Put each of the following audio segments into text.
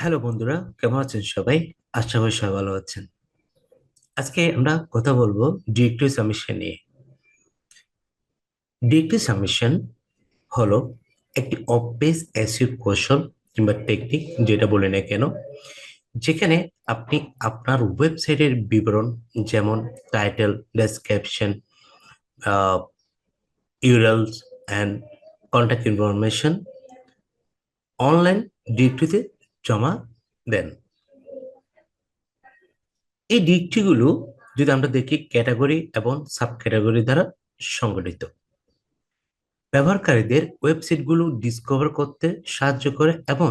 Hello বন্ধুরা, কেমন আছেন সবাই? আশা করি সবাই ভালো আছেন। আজকে আমরা কথা বলবো ডিরেক্টরি সাবমিশন নিয়ে। ডিরেক্টরি সাবমিশন হলো একটি অফ-বেস এসইও কৌশল কিংবা টেকনিক, যেটা বলে না কেন, যেখানে আপনি আপনার ওয়েবসাইটের বিবরণ, যেমন title, description, URLs and contact information online ডিরেক্টরিতে জমা দেন। এই ডিরেক্টরিগুলো যদি আমরা দেখি ক্যাটাগরি এবং সাব ক্যাটাগরি দ্বারা সংগঠিত, ব্যবহারকারীদের ওয়েবসাইটগুলো ডিসকভার করতে সাহায্য করে এবং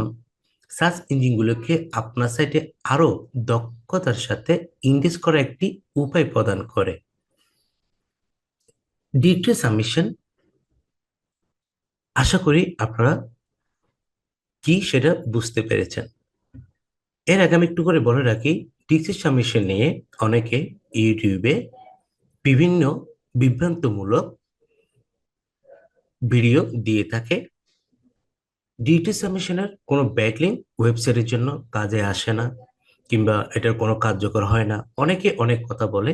সার্চ ইঞ্জিনগুলোকে আপনার সাইটে আরো দক্ষতার সাথে ইন্ডেক্স করার একটি উপায় প্রদান করে। ডিরেক্টরি সাবমিশন, আশা করি আপনারা কি সেটা বুঝতে পেরেছেন। এর আগে আমি একটু করে বলে রাখি, ডিরেক্টরি সাবমিশন নিয়ে অনেকে ইউটিউবে বিভিন্ন বিভ্রান্তমূলক ভিডিও দিয়ে থাকে। ডিটি সাবমিশনের কোনো ব্যাকলিংক ওয়েবসাইটের জন্য কাজে আসে না, কিংবা এটার কোনো কার্যকর হয় না, অনেকে অনেক কথা বলে।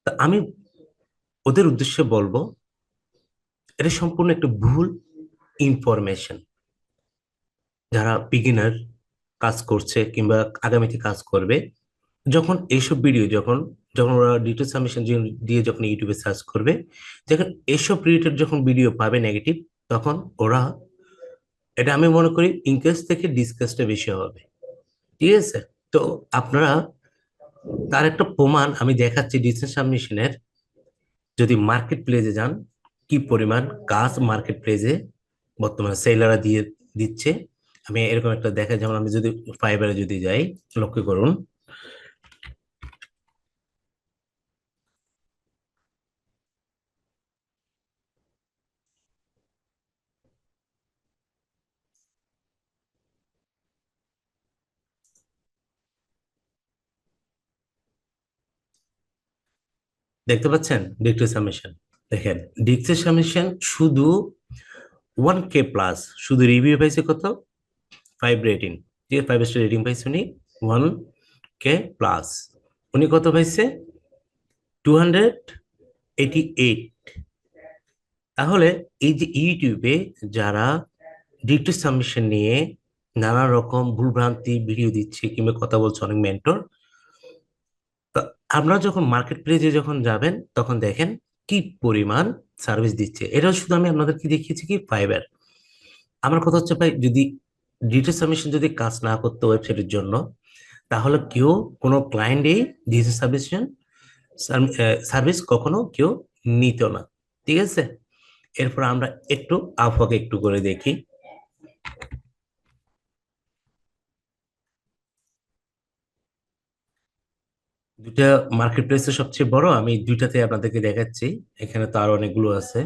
তা আমি ওদের উদ্দেশ্যে বলবো, এটা সম্পূর্ণ একটা ভুল ইনফরমেশন। যারা বিগিনার কাজ করছে কিংবা আগামীতে কাজ করবে, যখন এইসব ভিডিও যখন যখন ওরা ডিটেল সাবমিশন দিয়ে যখন ইউটিউবে সার্চ করবে, যখন এসব রিলেটেড যখন ভিডিও পাবে নেগেটিভ, তখন ওরা, এটা আমি মনে করি, ইনকাস থেকে ডিসকাসটা বেশি হবে। ঠিক আছে? তো আপনারা, তার একটা প্রমাণ আমি দেখাচ্ছি ডিসিশন সাবমিশনের। যদি মার্কেট প্লেসে যান, কি পরিমাণ কাজ মার্কেট প্লেসে বর্তমানে সেলাররা দিয়ে দিচ্ছে। আমি এরকম একটা দেখা, যেমন আমি যদি ফাইবারে যদি যাই, লক্ষ্য করুন। দেখতে পাচ্ছেন ডিক্রি সাবমিশন? দেখেন, ডিক্রি সাবমিশন শুধু 1K প্লাস, শুধু রিভিউ পাইছে কত? 5 রেটিং। ঠিক আছে, 5 স্টার রেটিং পাইছে উনি, 1K প্লাস। উনি কত পাইছে? 288। তাহলে এই যে ইউটিউবে যারা ডিরেক্টরি সাবমিশন নিয়ে নানা রকম ভুলভ্রান্তি ভিডিও দিচ্ছে কিংবা কথা বলছে অনেক মেন্টর, আপনারা যখন মার্কেট প্লেসে যখন যাবেন, তখন দেখেন কি পরিমাণ সার্ভিস দিচ্ছে। এটা শুধু আমি আপনাদেরকে দেখিয়েছি কি ফাইবার। আমার কথা হচ্ছে ভাই, যদি ডিরেক্টরি সাবমিশন যদি কাজ না করতো ওয়েবসাইটের জন্য, তাহলে কেউ, কোনো ক্লায়েন্টই ডিরেক্টরি সাবমিশন সার্ভিস কখনো কেউ নিত না। ঠিক আছে? এরপর আমরা একটু আবহাওয়াকে একটু করে দেখি। দুইটা মার্কেট প্লেস তো সবচেয়ে বড়, আমি দুইটাতে আপনাদেরকে দেখাচ্ছি। এখানে তো আরো অনেকগুলো আছে।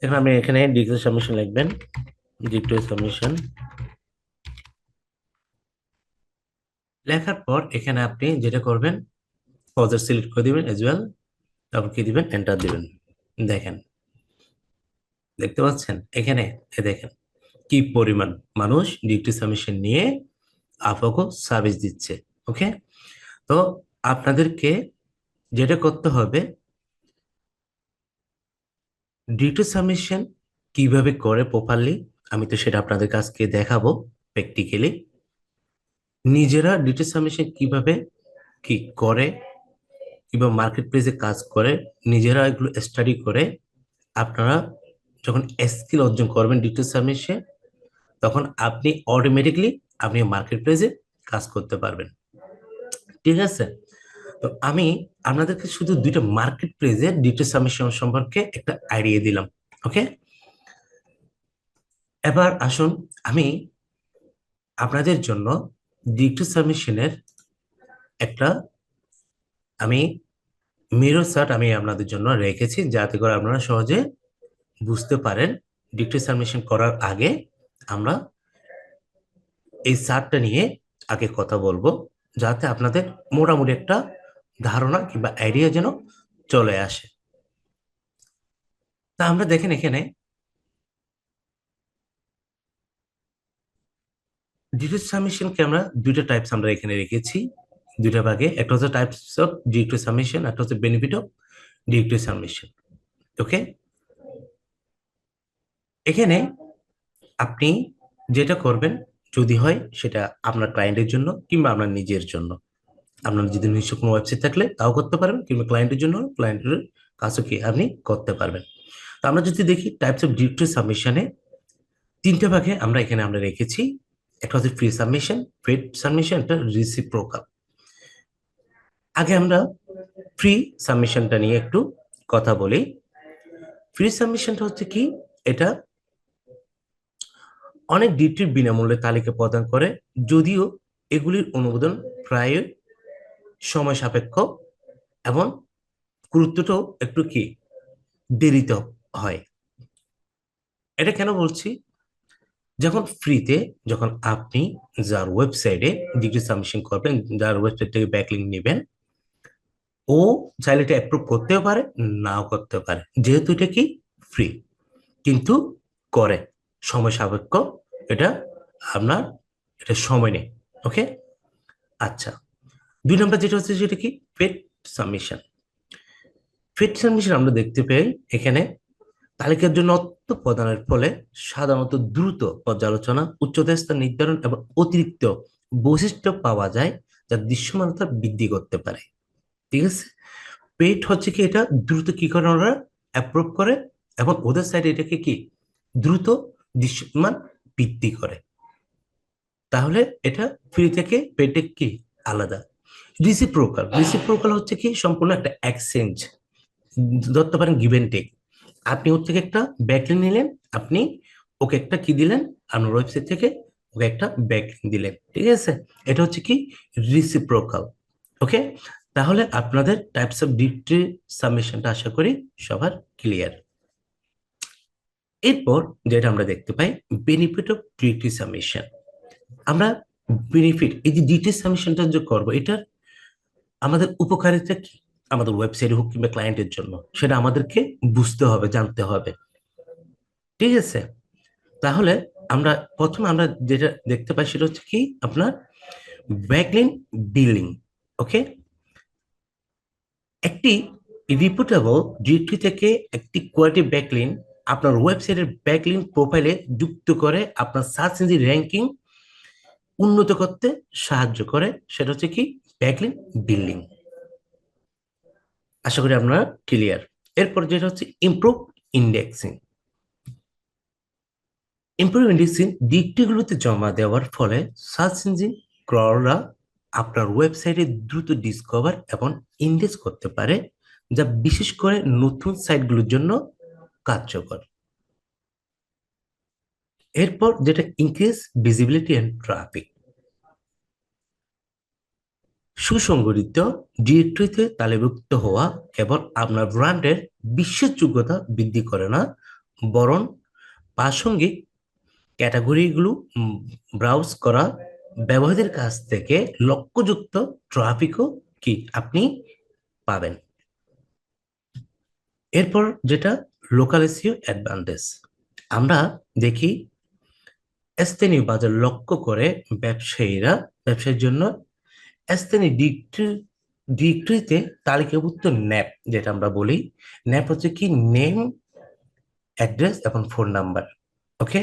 এখন আপনি এখানে ডিজিটাল সাবমিশন লিখবেন, ডিজিটাল সাবমিশন লেখার পর এখানে আপনি যেটা করবেন, ফর্দার সিলেক্ট করে দিবেন এজ ওয়েল, তারপর কি দিবেন, এন্টার দিবেন। দেখেন, দেখতে পাচ্ছেন এখানে? দেখেন কি পরিমাণ মানুষ ডিজিটাল সাবমিশন নিয়ে আপনাকে সার্ভিস দিচ্ছে। ওকে? তো আপনাদেরকে যেটা করতে হবে, ডিজিটাল সাবমিশন কিভাবে করে প্রপারলি, আমি তো সেটা আপনাদের কাছকে দেখাবো প্র্যাকটিক্যালি। নিজেরা ডিজিটাল সাবমিশন কিভাবে কি করে, কিংবা মার্কেট প্লেসে কাজ করে, নিজেরা এগুলো স্টাডি করে আপনারা যখন স্কিল অর্জন করবেন ডিজিটাল সাবমিশন, তখন আপনি অটোমেটিকলি আপনি মার্কেট প্লেসে কাজ করতে পারবেন। ঠিক আছে? তো আমি আপনাদেরকে শুধু দুইটা মার্কেট প্লেসে ডিজিটাল সাবমিশন সম্পর্কে একটা আইডিয়া দিলাম। ওকে? এবার আসুন, আমি আপনাদের জন্য ডিজিটাল সাবমিশনের একটা, আমি মিরর চার্ট আমি আপনাদের জন্য রেখেছি, যাতে করে আপনারা সহজে বুঝতে পারেন। ডিক্রি সাবমিশন করার আগে আমরা এই চার্টটা নিয়ে আগে কথা বলবো, যাতে আপনাদের মোটামুটি একটা ধারণা কিংবা আইডিয়া যেন চলে আসে। তা আমরা দেখেন এখানে ডিরেক্টরি সাবমিশনকে আমরা দুইটা টাইপস আমরা এখানে রেখেছি, দুইটা ভাগে। একটা হচ্ছে টাইপস অফ ডিরেক্টরি সাবমিশন, একটা হচ্ছে বেনিফিট অফ ডিরেক্টরি সাবমিশন। ওকে, এখানে আপনি যেটা করবেন, যদি হয় সেটা আপনার ক্লায়েন্টের জন্য কিংবা আপনার নিজের জন্য, আপনার যদি নিজস্ব কোনো ওয়েবসাইট থাকলে তাও করতে পারবেন, কিংবা ক্লায়েন্টের জন্য ক্লায়েন্টের কাজও কি আপনি করতে পারবেন। তো আমরা যদি দেখি টাইপস অফ ডিরেক্টরি সাবমিশনে তিনটে ভাগে আমরা রেখেছি। একটা হচ্ছে ফ্রি সাবমিশন, পেইড সাবমিশন, একটা রিসিপ্রোকাল। আগে আমরা ফ্রি সাবমিশনটা নিয়ে একটু কথা বলি। ফ্রি সাবমিশনটা হচ্ছে কি, এটা অনেক ডিটির বিনামূল্যে তালিকা প্রদান করে, যদিও এগুলির অনুমোদন প্রায় সময় সাপেক্ষ এবং গুরুত্বটাও একটু কি দেরিতে হয়। এটা কেন বলছি, যখন ফ্রিতে, যখন আপনি যার ওয়েবসাইটে ডিগ্রি সাবমিশন করবেন, যার ওয়েবসাইট থেকে ব্যাকলিংক নেবেন, ও চাইলে এটা অ্যাপ্রুভ করতেও পারে, নাও করতে পারে, যেহেতু এটা কি ফ্রি, কিন্তু করে সময় সাপেক্ষ। এটা আপনার, এটা সময় নেই। ওকে, আচ্ছা। দুই নম্বর যেটা হচ্ছে সেটা কি পেড সাবমিশন। পেড সাবমিশন আমরা দেখতে পাই এখানে তালিকার জন্য অর্থ প্রদানের ফলে সাধারণত দ্রুত পর্যালোচনা, উচ্চতর স্তর নির্ধারণ এবং অতিরিক্ত বৈশিষ্ট্য পাওয়া যায়, যা দৃশ্যমানতা বৃদ্ধি করতে পারে। ঠিক আছে, পেইড হচ্ছে কি, এটা দ্রুত কি করে ওরা অ্যাপ্রুভ করে, এবং ওদের সাইডে এটাকে কি দ্রুত দৃশ্যমান বৃদ্ধি করে। তাহলে এটা ফ্রি থেকে পেইড কি আলাদা। রিসিপ্রোকাল, রিসিপ্রোকাল হচ্ছে কি সম্পূর্ণ একটা এক্সচেঞ্জ, ধরতে পারেন গিভ এন্ড টেক। আপনি ওর থেকে একটা ব্যাকলিংক নিলেন, আপনি ওকে একটা কি দিলেন, আপনার ওয়েবসাইট থেকে ওকে একটা ব্যাকলিংক দিলেন। ঠিক আছে, এটা হচ্ছে কি রিসিপ্রোকাল। ওকে, তাহলে আপনাদের টাইপস অফ ডিরেক্টরি সাবমিশনটা আশা করি সবার ক্লিয়ার। এরপর যেটা আমরা দেখতে পাই বেনিফিট অফ ডিরেক্টরি সাবমিশন। আমরা বেনিফিট, এই যে ডিরেক্টরি সাবমিশনটা যে করবো, এটার আমাদের উপকারিতা কি, আমাদের ওয়েবসাইটে হোক কিংবা ক্লায়েন্টের জন্য, সেটা আমাদেরকে বুঝতে হবে, জানতে হবে। ঠিক আছে, তাহলে আমরা প্রথমে আমরা যেটা দেখতে পাই সেটা হচ্ছে কি আপনার ব্যাকলিংক বিল্ডিং। ওকে, একটি রিপোর্টেবল ডিরেক্টরি থেকে একটি কোয়ালিটি ব্যাকলিংক আপনার ওয়েবসাইটের ব্যাকলিংক প্রোফাইলে যুক্ত করে আপনার সার্চ ইঞ্জিন র্যাঙ্কিং উন্নত করতে সাহায্য করে, সেটা হচ্ছে কি ব্যাকলিংক বিল্ডিং। আশা করি আপনারা ক্লিয়ার। এরপর যেটা হচ্ছে ইমপ্রুভ ইন্ডেক্সিং। ইমপ্রুভ ইন্ডেক্সিং ডিরেক্টরিগুলোতে জমা দেওয়ার ফলে সার্চ ইঞ্জিন ক্রলাররা আপনার ওয়েবসাইটে দ্রুত ডিসকভার এবং ইন্ডেক্স করতে পারে, যা বিশেষ করে নতুন সাইটগুলোর জন্য কার্যকর। এরপর যেটা ইনক্রিজ ভিজিবিলিটি এন্ড ট্রাফিক। সুসংগঠিত ডিরেক্টরিতে তালিকাভুক্ত হওয়া কেবল আপনার ব্র্যান্ডের বিশ্বাসযোগ্যতা বৃদ্ধি করে না, বরং প্রাসঙ্গিক ক্যাটাগরিগুলো ব্রাউজ করা ব্যবহারকারীদের কাছ থেকে লক্ষ্যযুক্ত ট্রাফিকও কি আপনি পাবেন। এরপর যেটা লোকাল এসইও অ্যাডভান্টেজ, আমরা দেখি স্থানীয় বাজার লক্ষ্য করে ব্যবসায়ীর জন্য স্থানীয় ডিরেক্টরিতে তালিকাভুক্ত ন্যাপ, যেটা আমরা বলি ন্যাপ হচ্ছে কি নেম, অ্যাড্রেস এবং ফোন নাম্বার। ওকে,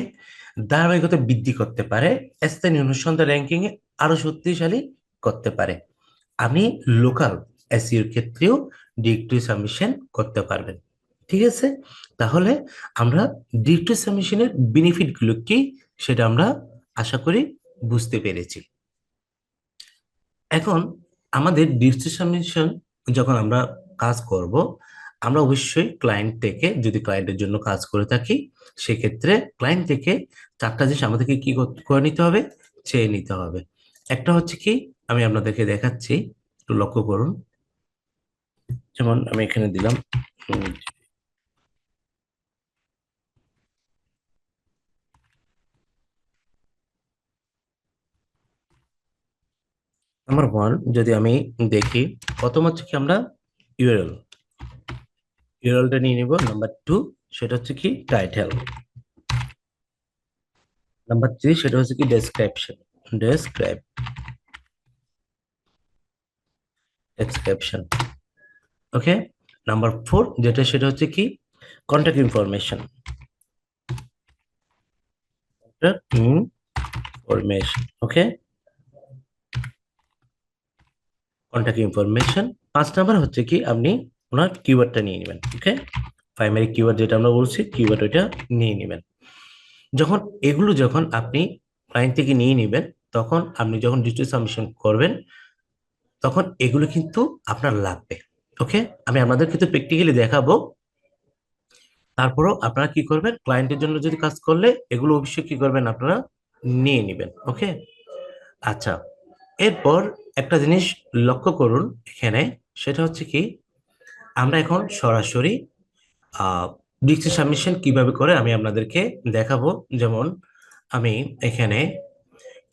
ধারাবাহিকতা বৃদ্ধি করতে পারে, স্থানীয় অনুসন্ধান র্যাঙ্কিং এ আরো শক্তিশালী করতে পারে। আপনি লোকাল এসইওর ক্ষেত্রেও ডিরেক্টরি সাবমিশন করতে পারবেন। ঠিক আছে, তাহলে আমরা ডিরেক্টরি সাবমিশনের বেনিফিট গুলো কি সেটা আমরা আশা করি বুঝতে পেরেছি। এখন আমাদের ডিরেক্টরি সাবমিশন যখন আমরা কাজ করব, আমরা অবশ্যই ক্লায়েন্ট থেকে, যদি ক্লায়েন্টের জন্য কাজ করে থাকি, সেক্ষেত্রে ক্লায়েন্ট থেকে চারটা জিনিস আমাদেরকে কি করে নিতে হবে, চেয়ে নিতে হবে। একটা হচ্ছে কি, আমি আপনাদেরকে দেখাচ্ছি, একটু লক্ষ্য করুন। যেমন আমি এখানে দিলাম নাম্বার ওয়ান, যদি আমি দেখি, প্রথম হচ্ছে কি আমরা ইউআরএল, ইউআরএলটা নিয়ে নিব। নাম্বার টু, সেটা হচ্ছে কি টাইটেল। নাম্বার থ্রি, সেটা হচ্ছে কি description. Describe description. Okay, number 4 যেটা সেটা হচ্ছে কি contact information. Information, okay, contact information. 5 number হচ্ছে কি আপনি ওনার কিওয়ার্ডটা নিয়ে নেবেন। ওকে, প্রাইমারি কিওয়ার্ড যেটা আমরা বলছি কিওয়ার্ড ওইটা নিয়ে নেবেন। যখন আপনি ক্লায়েন্ট থেকে নিয়ে নেবেন, তখন আপনি যখন ডিজিটাল সাবমিশন করবেন তখন এগুলো কিন্তু আপনার লাগবে। ওকে, আমি আপনাদের কিন্তু প্র্যাকটিক্যালি দেখাবো। তারপরেও আপনারা কি করবেন, ক্লায়েন্টের জন্য যদি কাজ করলে এগুলো অবশ্যই কি করবেন, আপনারা নিয়ে নেবেন। ওকে, আচ্ছা, এরপর একটা জিনিস লক্ষ্য করুন এখানে, সেটা হচ্ছে কি আমরা এখন সরাসরি ডিজিটাল সাবমিশন কিভাবে করে আমি আপনাদেরকে দেখাবো। যেমন আমি এখানে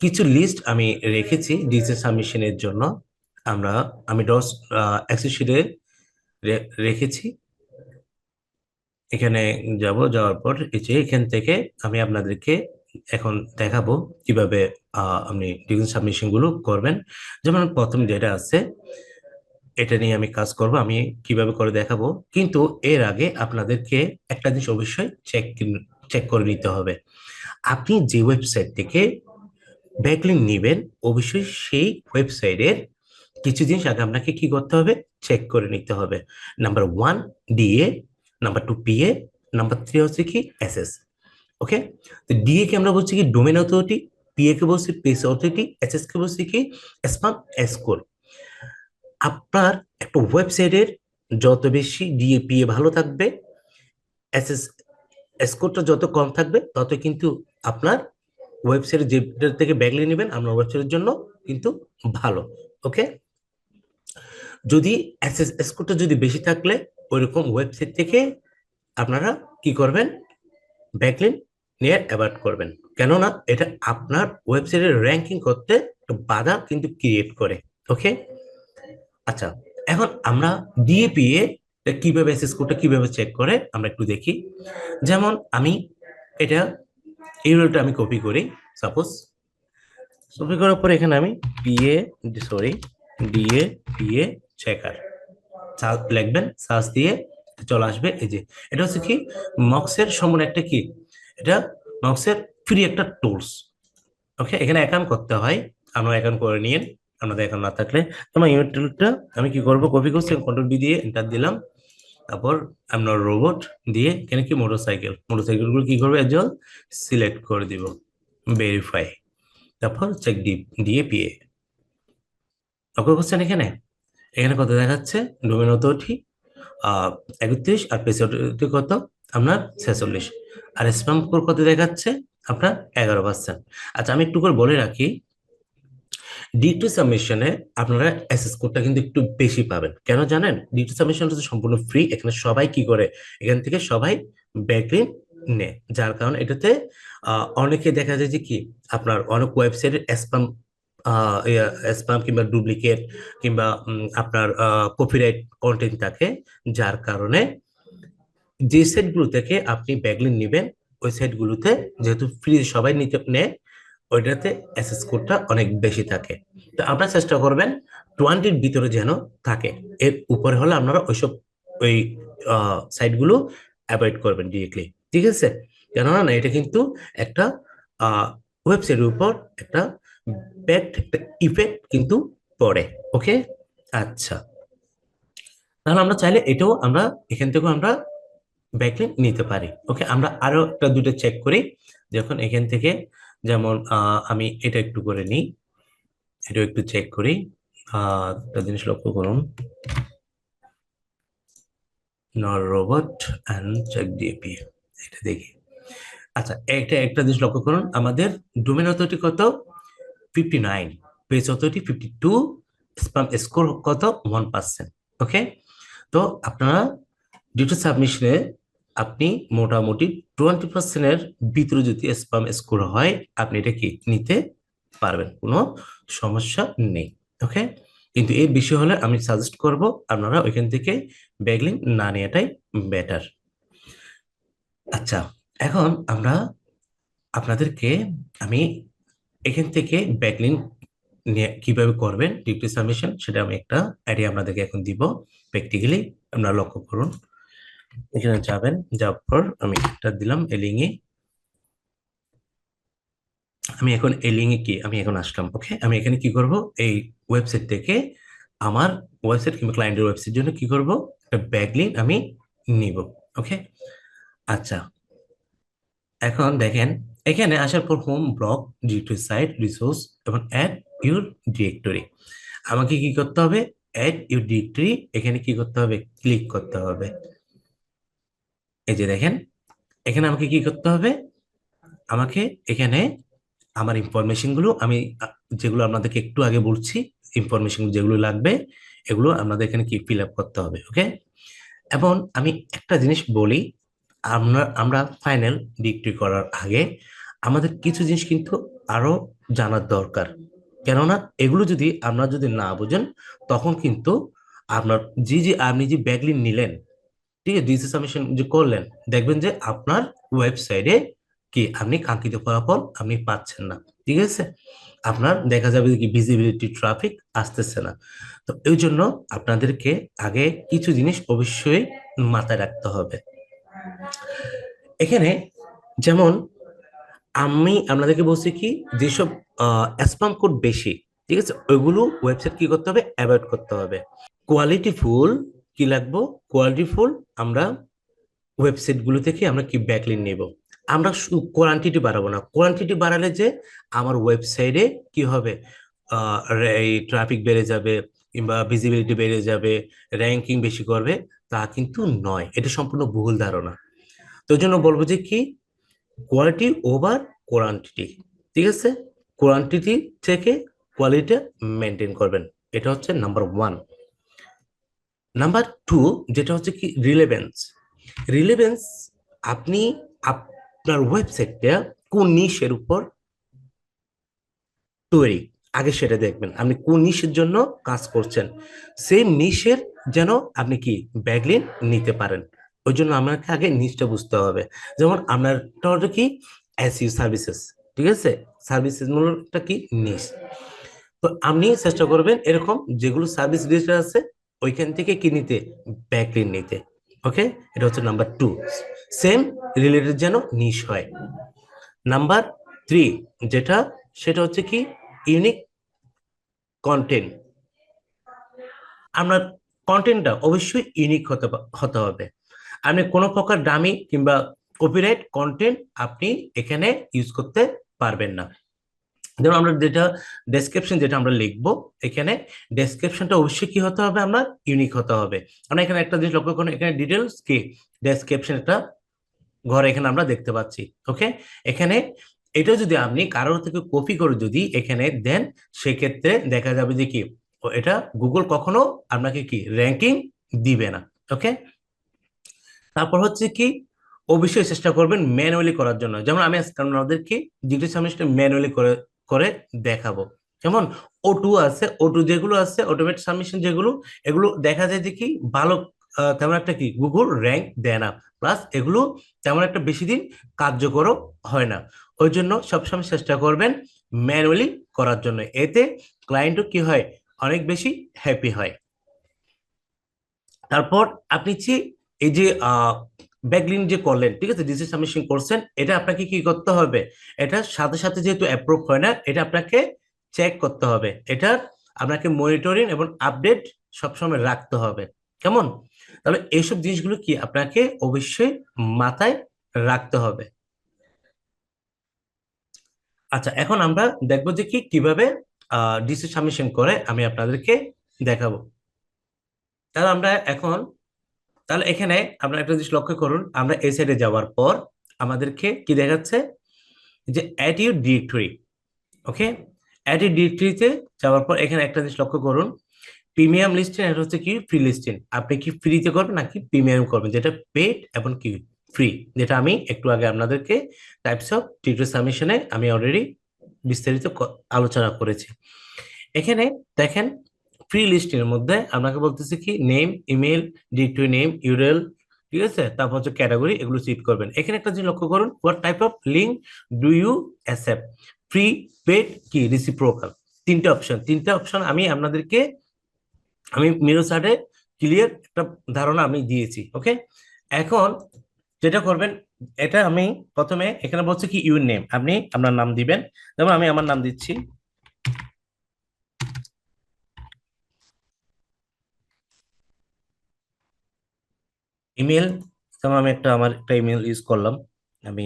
কিছু লিস্ট আমি রেখেছি ডিজিটাল সাবমিশনের জন্য। আমরা আমি ডস এক্সেল শিটে রেখেছি। এখানে যাওয়ার পর এই যে এখান থেকে আমি আপনাদেরকে এখন দেখাবো কিভাবে আপনি ডিজিটাল সাবমিশন গুলো করবেন। যেমন প্রথম যেটা আছে এটা নিয়ে আমি কাজ করব, আমি কিভাবে করে দেখাবো। কিন্তু এর আগে আপনাদেরকে একটা জিনিস অবশ্যই চেক করে নিতে হবে। আপনি যে ওয়েবসাইট থেকে ব্যাকলিংক নেবেন, অবশ্যই সেই ওয়েবসাইটের কিছু জিনিস আগে আপনাকে কি করতে হবে, চেক করে নিতে হবে। Number 1 DA, number 2 PA, number 3 হচ্ছে কি এসএস। ওকে, তো ডিএ কে আমরা বলছি কি ডোমেন অথরিটি, পিএ কে বলছি পেজ অথরিটি, এসএস কে বলছি কি স্পাম স্কোর। আপনার একটা ওয়েবসাইটের যত বেশি ডিএপিএ ভালো থাকবে, এসএস স্কোরটা যত কম থাকবে, তত কিন্তু আপনার ওয়েবসাইট যেটা থেকে ব্যাকলিংক নেবেন আপনার ওয়েবসাইটের জন্য কিন্তু ভালো। ওকে, যদি এসএস স্কোরটা যদি বেশি থাকলে ওইরকম ওয়েবসাইট থেকে আপনারা কি করবেন, ব্যাকলিংক নিয়ে অ্যাভয়েড করবেন। কেননা এটা আপনার ওয়েবসাইটের র্যাঙ্কিং করতে একটা বাধা কিন্তু ক্রিয়েট করে। ওকে, আচ্ছা, এখন আমরা ডিএপিএ কিভাবে এসএস কোডটা কিভাবে চেক করে আমরা একটু দেখি। যেমন আমি এটা ইউরলটা আমি কপি করি। সাপোজ কপি করার পর এখানে আমি PA sorry DA PA checker লিখবেন, সার্চ দিয়ে চলে আসবে। এই যে এটা হচ্ছে কি মক্সের সমান একটা কি, এটা মক্সের ফ্রি একটা টুলস। ওকে, এখানে অ্যাকাউন্ট করতে হয়, আপনারা অ্যাকাউন্ট করে নিন আপনাদের অ্যাকাউন্ট না থাকলে। তোমার ইমেল টুলটা আমি কি করব, কপি করছি, কন্ট্রোল বি দিয়ে এন্টার দিলাম। তারপর আপনার রোবট দিয়ে এখানে কি মোটরসাইকেল গুলো কি করবে, একজন সিলেক্ট করে দিব, ভেরিফাই, তারপর চেক দিয়ে পিএ। লক্ষ্য করছেন এখানে, এখানে কত দেখাচ্ছে, ডোমেন অথরিটি 31 আর পেজ অথরিটি কত আপনার 46, আর স্প্যাম স্কোর কত দেখাচ্ছে আপনার 11%। আচ্ছা, আমি একটু করে বলে রাখি, ডি2 সাবমিশনে আপনারা এসএস কোডটা কিন্তু একটু বেশি পাবেন। কেন জানেন, ডি2 সাবমিশনটা তো সম্পূর্ণ ফ্রি, এখানে সবাই কি করে, এখান থেকে সবাই ব্যাকলিংক নেয়, যার কারণে এটাতে অনেকে দেখা যায় যে কি আপনার অনেক ওয়েবসাইটের স্প্যাম স্প্যাম কিংবা ডুপ্লিকেট কিংবা আপনার কপিরাইট কন্টেন্ট থাকে, যার কারণে যে সাইটগুলো থেকে আপনি ব্যাকলিংক নেবেন ওই সাইটগুলোতে যেহেতু ফ্রি সবাই নিতে নেয়, ওইটাতে এসএস কোডটা অনেক বেশি থাকে। তো আপনারা চেষ্টা করবেন 20-র ভিতরে যেন থাকে, এর উপরে হলে আপনারা ওই সাইটগুলো অ্যাভয়েড করবেন ডিরেক্টলি। ঠিক আছে, কেননা না এটা কিন্তু একটা ওয়েবসাইটের উপর একটা ব্যাড একটা ইফেক্ট কিন্তু পড়ে। ওকে, আচ্ছা, তাহলে আমরা চাইলে এটাও আমরা এখান থেকেও আমরা ব্যাকলিংক নিতে পারি। ওকে, আমরা আরো একটা দুটো চেক করি। যখন এখান থেকে যেমন আমি এটা একটু করে নিই, এটা একটু চেক করি। একটা জিনিস লক্ষ্য করুন, নর রোবট এন্ড চেক ডিপি, এটা দেখি। আচ্ছা, এটা একটা জিনিস লক্ষ্য করুন, আমাদের ডোমেন অথরিটি কত 59, পেজ অথরিটি 52, স্প্যাম স্কোর কত 1%। ওকে, তো আপনারা ডিটো সাবমিশনে আপনি মোটামুটি 20%-এর ভিতরে যদি স্প্যাম স্কোর হয় আপনি এটা কি নিতে পারবেন, কোনো সমস্যা নেই। ওকে, কিন্তু এর বেশি হলে আমি সাজেস্ট করব আপনারা ওইখান থেকে ব্যাকলিংক না নেওয়াটাই বেটার। আচ্ছা, এখন আমরা আপনাদেরকে আমি এখান থেকে ব্যাকলিংক কিভাবে করবেন ডিরেক্টরি সাবমিশন সেটা আমি একটা আইডিয়া আপনাদেরকে এখন দিব প্র্যাকটিক্যালি। আপনারা লক্ষ্য করুন, এখানে যাবেন, যাওয়ার পর আমি একটা দিলাম এলিংয়ে। আমি এখন এলিংয়ে কি আমি এখন আসলাম। ওকে, আমি এখানে কি করব, এই ওয়েবসাইট থেকে আমার ওয়েবসাইট কিংবা ক্লায়েন্টের ওয়েবসাইট জন্য কি করব, একটা ব্যাকলিংক আমি নিব। ওকে, আচ্ছা, এখন দেখেন এখানে আসার পর home, blog, directory, site, resource এবং অ্যাড ইউর ডিরেক্টরি। আমাকে কি করতে হবে, অ্যাড ইউর ডিরেক্টরি, এখানে কি করতে হবে, ক্লিক করতে হবে। এই যে দেখেন, এখানে আমাকে কি করতে হবে, আমাকে এখানে আমার ইনফরমেশন গুলো আমি যেগুলো আপনাদেরকে একটু আগে বলছি, ইনফরমেশন যেগুলো লাগবে এগুলো আপনাদের এখানে কি ফিল আপ করতে হবে। ওকে, এবং আমি একটা জিনিস বলি, আমরা আমরা ফাইনাল ডিগ্রি করার আগে আমাদের কিছু জিনিস কিন্তু আরো জানার দরকার। কেননা এগুলো যদি আপনারা যদি না বুঝেন, তখন কিন্তু আপনার আপনি যে ব্যাকলিং নিলেন, ঠিক আছে, ডিসি সাবমিশন যে করলেন, দেখবেন যে আপনার ওয়েবসাইটে কি আপনি কাঙ্ক্ষিত ফলাফল আপনি পাচ্ছেন না। ঠিক আছে, আপনার দেখা যাবে কি ভিজিবিলিটি, ট্রাফিক আসতেছে না। তো এই জন্য আপনাদেরকে আগে কিছু জিনিস অবশ্যই মাথায় রাখতে হবে। এখানে যেমন আমি আপনাদেরকে বলছি কি, যেসব স্প্যাম কোড বেশি, ঠিক আছে, ওইগুলো ওয়েবসাইট কি করতে হবে, অ্যাভয়েড করতে হবে। কোয়ালিটিফুল কি লাগবো, কোয়ালিটিফুল আমরা ওয়েবসাইট গুলো থেকে আমরা কি ব্যাকলিংক নেব। আমরা শুধু কোয়ান্টিটি বাড়াবো না, কোয়ান্টিটি বাড়ালে যে আমার ওয়েবসাইটে কি হবে, এই ট্রাফিক বেড়ে যাবে কিংবা ভিজিবিলিটি বেড়ে যাবে, র্যাঙ্কিং বেশি করবে, তা কিন্তু নয়, এটা সম্পূর্ণ ভুল ধারণা। তো জন্য বলবো যে কি, কোয়ালিটি ওভার কোয়ান্টিটি। ঠিক আছে, কোয়ান্টিটি থেকে কোয়ালিটি মেনটেন করবেন, এটা হচ্ছে নাম্বার ওয়ান। নাম্বার টু যেটা হচ্ছে কি রিলেভেন্স। রিলেভেন্স, আপনি আপনার ওয়েবসাইটটা কোন নিশের উপর তৈরি, আগে সেটা দেখবেন আপনি কোন নিশের জন্য কাজ করছেন, সেই নিশের যেন আপনি কি ব্যাকলিংক নিতে পারেন। ওই জন্য আমাকে আগে নিশটা বুঝতে হবে। যেমন আপনারটা হলো কি এসইও সার্ভিসেস, ঠিক আছে, সার্ভিসেস মূলটা কি নিশ। তো আপনি চেষ্টা করবেন এরকম যেগুলো সার্ভিস রিলেটেড আছে ওইখান থেকে কি নিতে, ব্যাকলিংক নিতে। ওকে, এটা হচ্ছে নাম্বার টু, সেম রিলেটেড যেন নিশ হয়। নাম্বার থ্রি যেটা, সেটা হচ্ছে কি ইউনিক কন্টেন্ট। আপনার কন্টেন্টটা অবশ্যই ইউনিক হতে হবে। আপনি কোনো প্রকার দামি কিংবা কপিরাইট কন্টেন্ট আপনি এখানে ইউজ করতে পারবেন না। যেমন আমরা যেটা ডেসক্রিপশন যেটা আমরা লিখবো, এখানে ডেসক্রিপশনটা অবশ্যই কি হতে হবে, আপনার ইউনিক হতে হবে। আমরা এখানে একটা জিনিস লক্ষ্য করুন, এখানে ডিটেলস কি ডেসক্রিপশন একটা ঘর এখানে আমরা দেখতে পাচ্ছি। ওকে, এখানে এটা যদি আপনি কারোর থেকে কপি করে যদি এখানে দেন, সেক্ষেত্রে দেখা যাবে যে কি এটা গুগল কখনো আপনাকে কি র্যাঙ্কিং দিবে না। ওকে, তারপর হচ্ছে কি অবশ্যই চেষ্টা করবেন ম্যানুয়ালি করার জন্য। যেমন আমি আজকে আপনাদেরকে ডিগ্রি সাবমিশন ম্যানুয়ালি করে করে দেখাবো। যেমন O2 আছে, O2 যেগুলো আছে অটোমেট সাবমিশন যেগুলো, এগুলো দেখা যায় যে কি ভালো, তেমন একটা কি গুগল র্যাঙ্ক দেয় না, প্লাস এগুলো তেমন একটা বেশি দিন কার্যকরও হয় না। ওই জন্য সবসময় চেষ্টা করবেন ম্যানুয়ালি করার জন্য, এতে ক্লায়েন্টও কি হয়, অনেক বেশি হ্যাপি হয়। তারপর আপনি যে এই যে ব্যাকলিংক যে করলেন, ঠিক আছে, ডিসি সাবমিশন করছেন, এটা আপনাকে কি করতে হবে, এটা সাথে সাথে যেহেতু অ্যাপ্রুভ হয় না, এটা আপনাকে চেক করতে হবে, এটা আপনাকে মনিটরিং এবং আপডেট সবসময় রাখতে হবে। কেমন, তাহলে এইসব জিনিসগুলো কি আপনাকে অবশ্যই মাথায় রাখতে হবে। আচ্ছা, এখন আমরা দেখবো যে কি কিভাবে ডিসি সাবমিশন করে আমি আপনাদেরকে দেখাবো। তাহলে আমরা এখন, তাহলে এখানে আপনারা একটা জিনিস লক্ষ্য করুন, আমরা এই সাইডে যাওয়ার পর আমাদেরকে কি দেখাচ্ছে, যে add your directory. Okay, add your ডিরেক্টরিতে যাওয়ার পর এখানে একটা জিনিস লক্ষ্য করুন, প্রিমিয়াম লিস্টিং এটা হচ্ছে কি ফ্রি লিস্টিং। আপনি কি ফ্রিতে করবেন নাকি প্রিমিয়াম করবেন, যেটা পেড এবং কি ফ্রি, যেটা আমি একটু আগে আপনাদেরকে টাইপস অফ ডিরেক্টরি সাবমিশনে আমি অলরেডি বিস্তারিত আলোচনা করেছি। এখানে দেখেন ফ্রি লিস্টের মধ্যে আপনাকে বলতেছে কি name, email, directory name, URL, ঠিক আছে, তারপর হচ্ছে ক্যাটাগরি, এগুলো সিট করবেন। এখানে একটা জিনিস লক্ষ্য করুন, what type of link do you accept. Free, paid, কি রিসিপ্রোকাল। তিনটা অপশন আমি আপনাদেরকে, আমি মিরো চার্টে ক্লিয়ার একটা ধারণা আমি দিয়েছি। ওকে, এখন যেটা করবেন, এটা আমি প্রথমে এখানে বলছি কি ইউর নেম, আপনি আপনার নাম দিবেন। যেমন আমি আমার নাম দিচ্ছি, ইমেল, যেমন আমি আমার একটা ইমেল ইউজ করলাম। আমি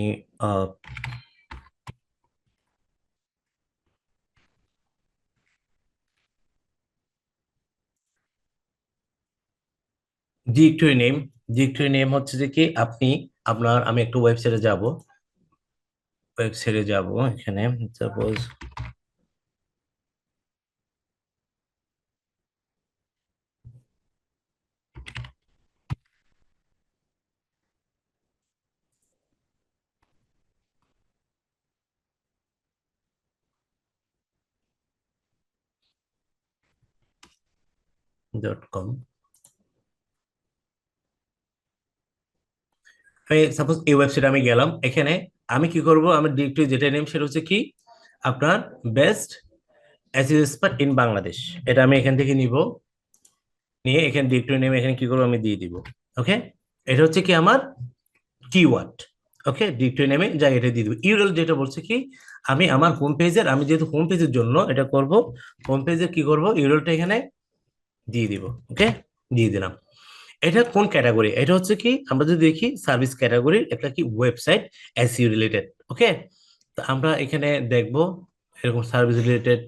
ডিরেক্টরি নেম, ডিরেক্টরি নেম হচ্ছে যে কি আপনি আপনার, আমি একটা ওয়েবসাইটে যাব এখানে, সাপোজ .com। আমি সাপোজ এই ওয়েবসাইটে আমি গেলাম, এখানে আমি কি করব, আমার ডিরেক্টরি যেটা নেম সেটা হচ্ছে কি আপনার best assist expert in Bangladesh. এটা আমি এখান থেকে নিব, নিয়ে এখানে ডিরেক্টরি নেম এখানে কি করবো আমি দিয়ে দিব। ওকে, এটা হচ্ছে কি আমার কিওয়ার্ড। ওকে, ডিরেক্টরি নেমে যাই এটা দিয়ে দিব। ইউরএল যেটা বলছে কি আমি আমার হোম পেজের, আমি যেহেতু হোম পেজের জন্য এটা করব, হোম পেজের কি করব ইউরএলটা এখানে দিয়ে দিব। ওকে, দিয়ে দিলাম। এটা কোন ক্যাটাগরি, এটা হচ্ছে কি আমরা যদি দেখি সার্ভিস ক্যাটাগরির একটা কি ওয়েবসাইট এসইও রিলেটেড। ওকে, তো আমরা এখানে দেখব এরকম সার্ভিস রিলেটেড,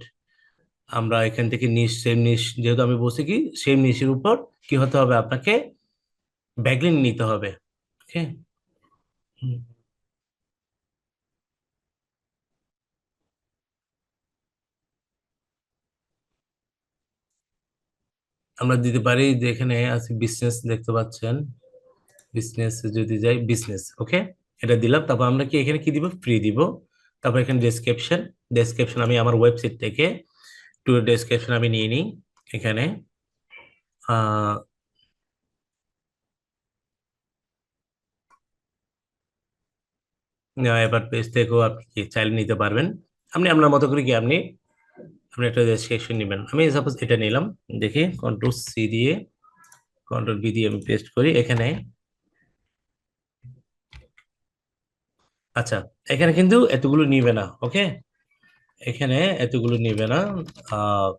আমরা এখান থেকে নিশ, সেম নিশ, যেহেতু আমি বলছি কি সেম নিশের উপর কি হতে হবে আপনাকে ব্যাকলিংক নিতে হবে। ওকে, আমরা দিতে পারি যে এখানে আছে বিজনেস, দেখতে পাচ্ছেন বিজনেস, যদি যাই বিজনেস। ওকে, এটা দিলাম, তারপর আমরা কি এখানে কি দিব, ফ্রি দিব। তারপর এখানে ডেসক্রিপশন, ডেসক্রিপশন আমি আমার ওয়েবসাইট থেকে টু ডেসক্রিপশন আমি নিয়ে নিই এখানে। আহ এবার পেজ থেকেও আপনি কি চাইলে নিতে পারবেন, আপনি আপনার মতো করে কি আপনি আপনি একটা ডেসক্রিপশন নেবেন। আমি সাপোজ এটা নিলাম, দেখি কন্ট্রোল সি দিয়ে, কন্ট্রোল বি দিয়ে আমি পেস্ট করি এখানে। আচ্ছা, এখানে কিন্তু এতগুলো নিবে না। ওকে, এখানে এতগুলো নিবে না। আহ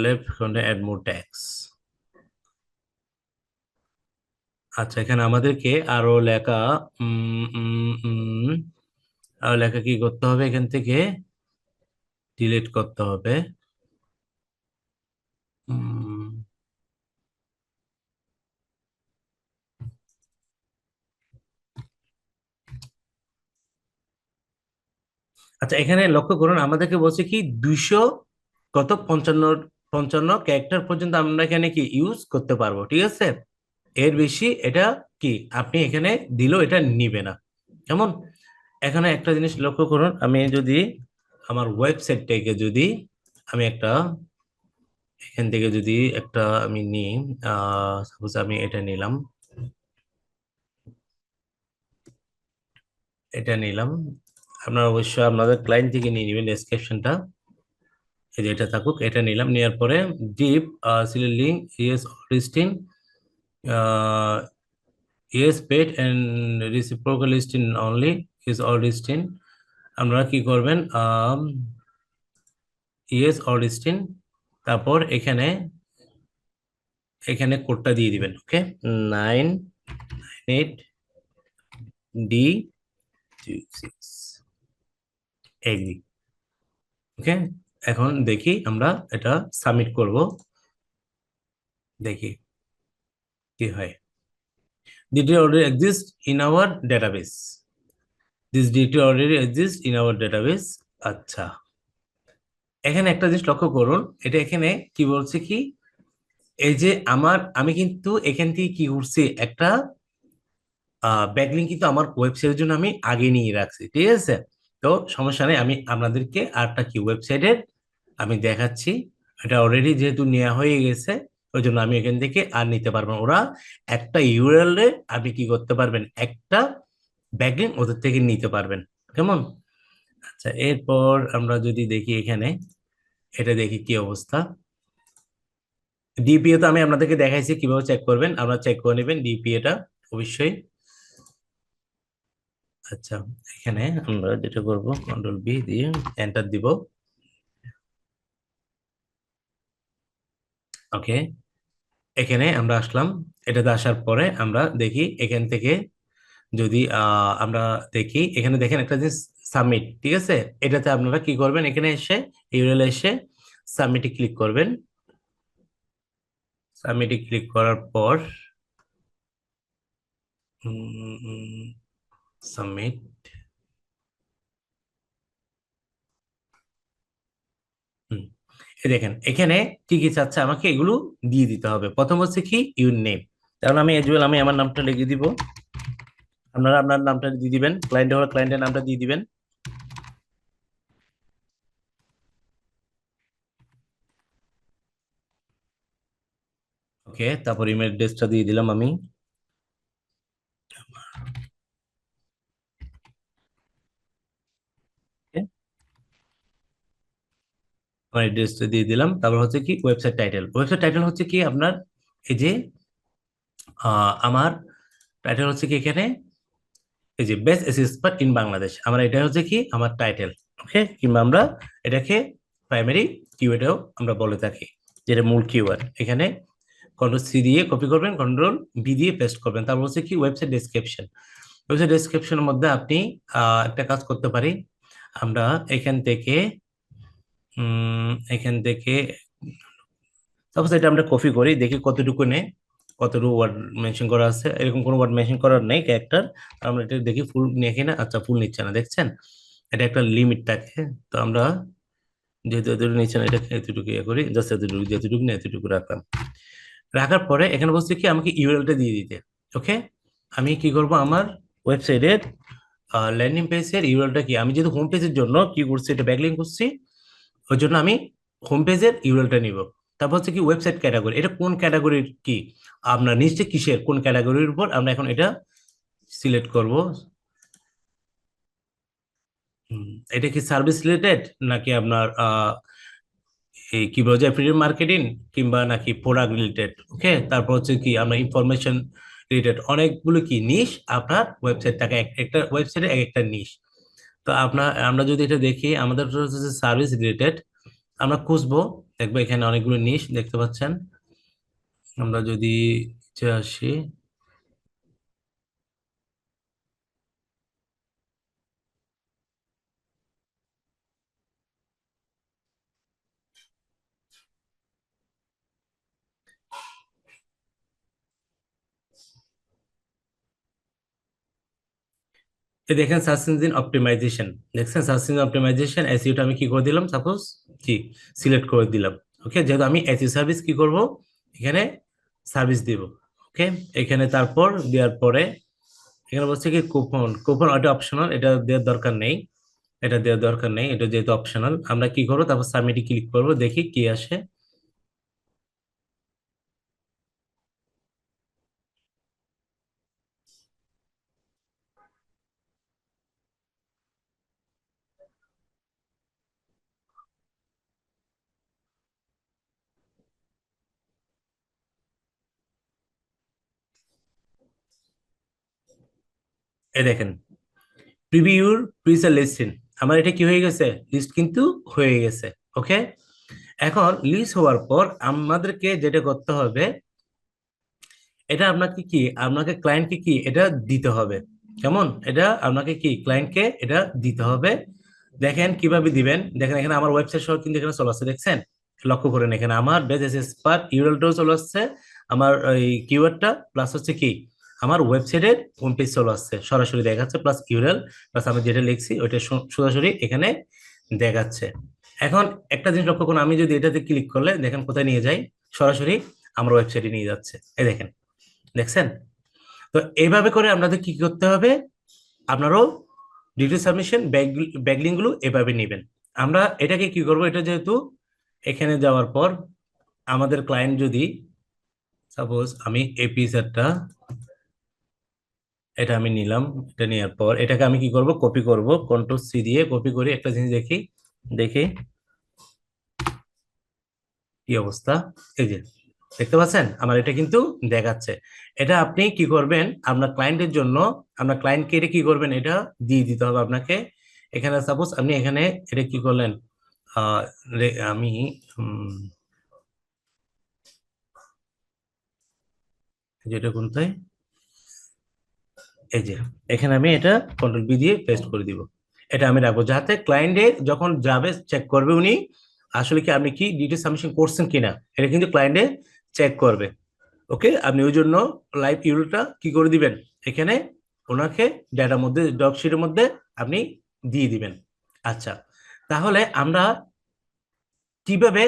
লেফট অ্যাড মোর ট্যাক্স। আচ্ছা, এখানে আমাদেরকে আরো লেখা, উম, উম, উম, আরো লেখা কি করতে হবে, এখান থেকে ডিলিট করতে হবে। উম, আচ্ছা, এখানে লক্ষ্য করুন আমাদেরকে বলছে কি 200 কত 55 55 ক্যারেক্টার পর্যন্ত আমরা এখানে কি ইউজ করতে পারবো, ঠিক আছে। এর বেশি এটা কি আপনি এখানে দিলেও এটা নিবে না। কেমন, এখানে একটা জিনিস লক্ষ্য করুন, আমি যদি আমার ওয়েবসাইট থেকে যদি আমি একটা এখান থেকে যদি একটা আমি নিই, সাপোজ আমি এটা নিলাম, এটা নিলাম, আপনার অবশ্যই আপনাদের ক্লায়েন্ট থেকে নিয়ে নেবেন ডেসক্রিপশনটা। এই যে এটা থাকুক, এটা নিলাম, নেওয়ার পরে deep select link yes listing, yes paid and reciprocal listing only is all listing. আপনারা কি করবেন, ইয়েস অল লিস্টিং, তারপর এখানে এখানে কোডটা দিয়ে দিবেন। ওকে, 998D26 এগ্রি। ওকে, এখন দেখি আমরা এটা সাবমিট করব, দেখি কি হয়। Data already exists in our database. This data already exists in our database. আচ্ছা, এখানে একটা জিনিস লক্ষ্য করুন, এটা এখানে কি বলছে কি এই যে আমি কিন্তু এখান থেকে কি করছি একটা ব্যাকলিঙ্ক কিন্তু আমার ওয়েবসাইটের জন্য আমি আগে নিয়ে রাখছি, ঠিক আছে। তো সমস্যা নেই, আমি আপনাদেরকে আরেকটা কি ওয়েবসাইটের আমি দেখাচ্ছি। এটা অলরেডি যেহেতু নেওয়া হয়ে গেছে, ওই জন্য আমি এখান থেকে আর নিতে পারবো না। ওরা একটা ইউআরএল এ আপনি কি করতে পারবেন, একটা ব্যাকলিং ওদের থেকে নিতে পারবেন। কেমন? আচ্ছা, এরপর আমরা যদি দেখি এখানে, এটা দেখি কি অবস্থা। ডিপিএ তো আমি আপনাদেরকে দেখাইছি কিভাবে চেক করবেন, আপনারা চেক করে নেবেন ডিপিএটা অবশ্যই। আচ্ছা, এখানে আমরা যেটা করব, কন্ট্রোল বি দিয়ে এন্টার দিব। ওকে, এখানে আমরা আসলাম। এটাতে আসার পরে আমরা দেখি এখান থেকে, যদি আমরা দেখি এখানে দেখেন একটা জিনিস, সাবমিট, ঠিক আছে? এটাতে আপনারা কি করবেন, এখানে এসে ইউআরএল এসে সাবমিটে ক্লিক করবেন। সাবমিটে ক্লিক করার পর সাবমিট, এই দেখেন এখানে কি কি চাচ্ছে, আমাকে এগুলো দিয়ে দিতে হবে। প্রথম হচ্ছে কি, ইউর নেম। তাহলে আমি এজুয়াল আমি আমার নামটা লিখে দিব, আপনারা আপনার নামটা দিয়ে দিবেন, ক্লায়েন্ট হলে ক্লায়েন্টের নামটা দিয়ে দিবেন। ওকে, তারপর ইমেল অ্যাড্রেসটা দিয়ে দিলাম আমি। Okay, আমার অ্যাড্রেসটা দিয়ে দিলাম। তারপর হচ্ছে কি, ওয়েবসাইট টাইটেল। ওয়েবসাইট টাইটেল হচ্ছে কি আপনার, এই যে আমার টাইটেল হচ্ছে কি এখানে, এই যে বেস্ট এক্সপার্ট ইন বাংলাদেশ, আমার এটা হচ্ছে কি আমার টাইটেল। ওকে, কিংবা আমরা এটাকে প্রাইমারি কিওয়ার্ডেও আমরা বলে থাকি, যেটা মূল কিওয়ার্ড। এখানে কন্ট্রোল সি দিয়ে কপি করবেন, কন্ট্রোল বি দিয়ে পেস্ট করবেন। তারপর হচ্ছে কি, ওয়েবসাইট ডেসক্রিপশন। ওয়েবসাইট ডেসক্রিপশনের মধ্যে আপনি একটা কাজ করতে পারি, আমরা এখান থেকে এখান থেকে সাপোজ এটা আমরা কপি করি, দেখি কতটুকু নেই, কতটুকু ওয়ার্ড মেনশন করা আছে। এরকম কোনো ওয়ার্ড মেনশন করার নেই ক্যারেক্টার। আমরা এটা দেখি ফুল নিয়ে কিনা, আচ্ছা ফুল নিচ্ছে না, দেখছেন? এটা একটা লিমিট থাকে। তো আমরা যেহেতু এতটুকু নিচ্ছে না, এটা এতটুকু ইয়ে করি, জাস্ট এতটুকু, যেতটুকু না এতটুকু রাখলাম। রাখার পরে এখানে বলছে কি আমাকে ইউআরএলটা দিয়ে দিতে। ওকে, আমি কি করব, আমার ওয়েবসাইটের ল্যান্ডিং পেজের ইউআরএলটা কি, আমি যেহেতু হোম পেজের জন্য কি করছি, এটা ব্যাকলিঙ্ক করছি, ওই জন্য আমি হোম পেজের ইউআরএলটা নিব। তারপর হচ্ছে কি, ওয়েবসাইট ক্যাটাগরি, এটা কোন ক্যাটাগরির কি, আপনার নিচে কিসের কোন ক্যাটাগরির উপর আমরা এখন এটা সিলেক্ট করব। এটা কি সার্ভিস রিলেটেড, নাকি আপনার এই কি বলা যায়, ফ্রি মার্কেটিং, কিংবা নাকি প্রোডাক্ট রিলেটেড? ওকে, তারপর হচ্ছে কি আমরা ইনফরমেশন রিলেটেড, অনেকগুলো কি নিশ আপনার ওয়েবসাইটটাকে, একটা ওয়েবসাইটে এক একটা নিশ। তো আপনার, আমরা যদি এটা দেখি, আমাদের হচ্ছে সার্ভিস রিলেটেড, আমরা খুঁজবো, দেখবো এখানে অনেকগুলো নিশ দেখতে পাচ্ছেন। আমরা যদি নিচে আসি, এই দেখেন সার্চ ইঞ্জিন অপটিমাইজেশন, দেখছেন? সার্চ ইঞ্জিন অপটিমাইজেশন এসইওটা আমি কি করে দিলাম, সাপোজ কি সিলেক্ট করে দিলাম। ওকে, যেহেতু আমি এসইও সার্ভিস কি করব, এখানে সার্ভিস দিব। ওকে, এখানে তারপর দেওয়ার পরে এখানে বলছে কি কুপন, কুপন এটা অপশনাল, এটা দেওয়ার দরকার নেই, এটা দেওয়ার দরকার নেই, এটা যেহেতু অপশনাল। আমরা কি করবো, তারপর সাবমিটে ক্লিক করব, দেখি কি আসে। এই দেখেন, প্রিভিউর প্রিসেল লিস্টিং, আমার এটা কি হয়ে গেছে, লিস্ট কিন্তু হয়ে গেছে। ওকে, এখন লিস্ট হওয়ার পর আমাদেরকে যেটা করতে হবে, এটা আপনাকে কি, আপনাকে ক্লায়েন্টকে কি এটা দিতে হবে। কেমন? এটা আপনাকে কি ক্লায়েন্টকে এটা দিতে হবে। দেখেন কিভাবে দিবেন, দেখেন এখানে আমার ওয়েবসাইট সহ কিন্তু এখানে চলে আসছে, দেখছেন? লক্ষ্য করেন, এখানে আমার বেস এক্সপার্ট ইউআরএলটাও চলে আসছে, আমার এই কিওয়ার্ডটা প্লাস হচ্ছে কি আমার ওয়েবসাইটের হোম পেজ চলে আসছে, সরাসরি দেখাচ্ছে, প্লাস ইউআরএল প্লাস আমি যেটা লিখছি ওইটা সরাসরি এখানে দেখাচ্ছে। এখন একটা জিনিস লক্ষ্য করুন, আমি যদি এটাতে ক্লিক করলে দেখেন কোথায় নিয়ে যাই, সরাসরি আমার ওয়েবসাইটে নিয়ে যাচ্ছে, এই দেখেন, দেখছেন? তো এইভাবে করে আপনাদের কি করতে হবে, আপনারও ডিটেল সাবমিশন ব্যাকলিং গুলো এভাবে নেবেন। আমরা এটাকে কি করব, এটা যেহেতু এখানে যাওয়ার পর আমাদের ক্লায়েন্ট যদি, সাপোজ আমি এই পিকচারটা এটা আমি নিলাম। এটা নেওয়ার পর এটাকে আমি কি করব, কপি করব, কন্ট্রোল সি দিয়ে কপি করি। একটা জিনিস দেখি, দেখি কি অবস্থা। এই যে দেখতে পাচ্ছেন আমার এটা কিন্তু দেখাচ্ছে। এটা আপনি কি করবেন আপনার ক্লায়েন্টের জন্য, আপনার ক্লায়েন্টকে এটা কি করবেন, এটা দিয়ে দিতে হবে আপনাকে। এখানে সাপোজ আপনি এখানে এটা কি করলেন, আহ আমি যেটা কোনটায়, এই যে এখানে আমি এটা কন্ট্রোল বি দিয়ে পেস্ট করে দিব। এটা আমি রাখবো যাতে ক্লায়েন্টে যখন যাবে চেক করবে উনি আসলে কি আপনি কি ডিটেল সাবমিশন করছেন কিনা, এটা কিন্তু ক্লায়েন্টে চেক করবে। ওকে, আপনি ওই জন্য লাইভ ইউরোটা কি করে দিবেন, এখানে ওনাকে ডেটার মধ্যে ডকশিটের মধ্যে আপনি দিয়ে দিবেন। আচ্ছা, তাহলে আমরা কিভাবে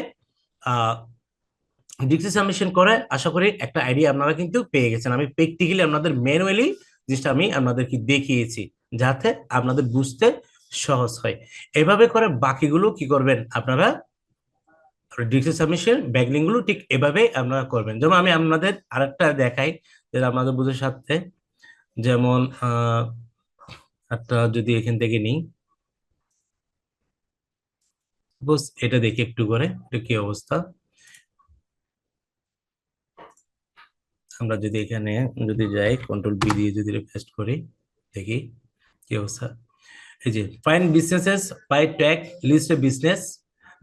ডিক্সি সাবমিশন করে আশা করি একটা আইডিয়া আপনারা কিন্তু পেয়ে গেছেন। আমি প্র্যাকটিক্যালি আপনাদের ম্যানুয়ালি জিনিসটা আমি আপনাদেরকে দেখিয়েছি যাতে আপনাদের বুঝতে সহজ হয়। এভাবে করে বাকিগুলো কি করবেন আপনারা, ডিক্সি সাবমিশন ব্যাকলিং গুলো ঠিক এভাবে আপনারা করবেন। যেমন আমি আপনাদের আরেকটা দেখাই যেটা আপনাদের বুঝে সাথে, যেমন একটা যদি এখান থেকে নিই, বুঝ এটা দেখি একটু করে এটা কি অবস্থা। আমরা যদি এখানে যদি যাই কন্ট্রোল বি দিয়ে যদি রিফ্রেশ করি, দেখি কি অবস্থা। এই যে find businesses by tag list এ business,